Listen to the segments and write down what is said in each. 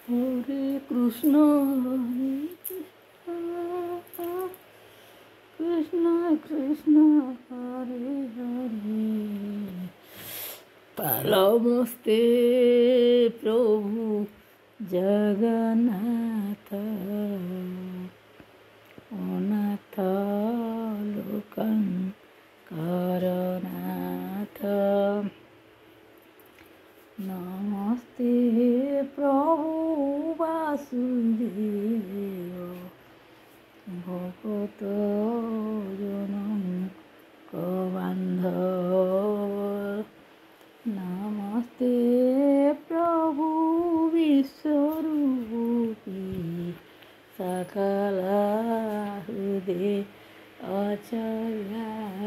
হরে কৃষ্ণ কৃষ্ণ কৃষ্ণ হরে হরে নমস্তে প্রভু জগন্নাথ অনাথ লোকং করনাথ নমস্তে প্রভু বাসুদেব ভগত জনক বান্ধব নমস্তে প্রভু বিশ্বরূপী সকল হৃদয় অচলাপি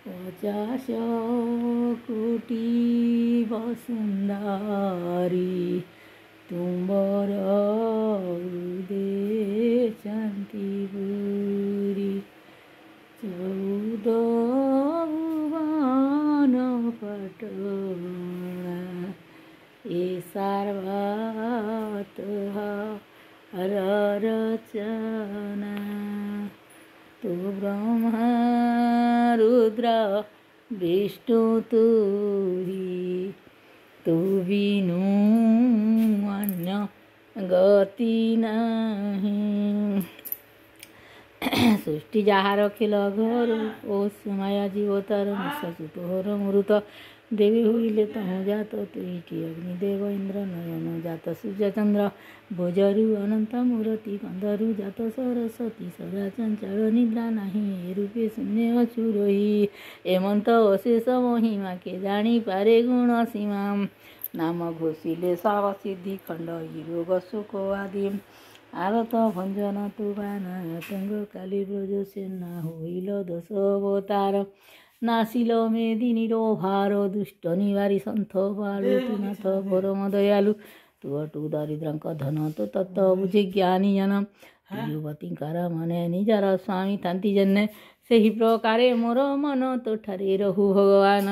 50 কোটি বসুন্ধরি তুম্বর হৃদয় শান্তিপুরী 14 ভুবন পটনা এ সর্বত হর রচনা তু ব্রহ্মা রুদ্র বিষ্ণু তুহি তু বিনু অন্য গতি নাহি সৃষ্টি যাহার খিল ঘর ও মায়া জীবতার নিঃশ্বাসু তোহর মৃত দেবী হইলে তহ জাত তুইটি অগ্নিদেব ইন্দ্র নয়ন জাত সূর্যচন্দ্র ভোজরু ଅନନ୍ତ ମୂରତି ଗନ୍ଧରୁ ଜାତ ସରସ୍ୱତୀ ସଦା ଚଞ୍ଚଳ ନିଦ୍ରା ନାହିଁ ଏ ରୂପେ ଶୂନ୍ୟ ଅଛୁ ରହି ଏମନ୍ତ ଅଶେଷ ମହିମା କେ ଜାଣିପାରେ ଗୁଣ ସୀମା ନାମ ଘୋଷିଲେ ସବ ସିଦ୍ଧି ଖଣ୍ଡ ରୋଗ ଶୋକ ଆଦି ଆରତ ଭଞ୍ଜନ ତୁ ବାନ ତଙ୍ଗ କାଲି ବ୍ରଜ ସେନା ହୋଇଲ ଦଶ ଅବତାର ନାସିଲ মেদিনীর ভার দুষ্ট নিবারী সন্থ বালুনাথ পরম দয়ালু তু অটু দরিদ্রଙ୍କ ଧନ ତୁ ତତ୍ତ ବୁଝି ଜ୍ଞାନୀ ଜନ ଯୁବତୀଙ୍କର ମନେ ନିଜର ସ୍ୱାମୀ ଥାନ୍ତି ଜନେ ସେହି ପ୍ରକାରେ ମୋର ମନ ତୋଠାରେ ରହୁ ଭଗବାନ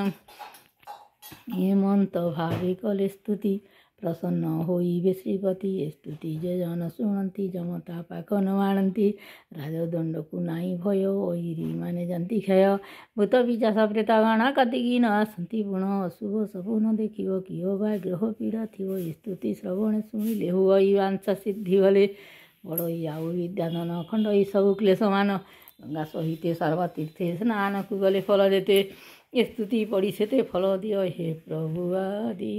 ହେମନ୍ତ ଭାବେ କଲେ ସ୍ତୁତି ପ୍ରସନ୍ନ ହୋଇବେ ଶ୍ରୀପତି ଏ ସ୍ତୁତି ଯେ ଜନ ଶୁଣନ୍ତି ଯମତା ପାକ ନ ଆଣନ୍ତି ରାଜଦଣ୍ଡକୁ ନାହିଁ ଭୟ ଐରୀ ମାନେ ଯାନ୍ତି କ୍ଷୟ ଭୂତ ପିଶାଚ ପ୍ରେତ ଗଣ କତିକି ନ ଆସନ୍ତି ଗୁଣ ଅଶୁଭ ସବୁ ନ ଦେଖିବ କିହ ବା ଗ୍ରହ ପୀଡ଼ା ଥିବ ଏ ସ୍ତୁତି ଶ୍ରବଣେ ଶୁଣିଲେ ହୁଅ ବାଂଶା ସିଦ୍ଧି ଗଲେ ବଡ଼ଇ ଆଉ ବିଦ୍ୟାଧନ ଖଣ୍ଡଇ ସବୁ କ୍ଲେଶମାନ ଗଙ୍ଗା ସହିତେ ସର୍ବତୀର୍ଥେ ସ୍ନାନକୁ ଗଲେ ଫଳ ଯେତେ ଏ ସ୍ତୁତି ପଢ଼ି ସେତେ ଫଳ ଦିଅ ହେ ପ୍ରଭୁ ଆଦି।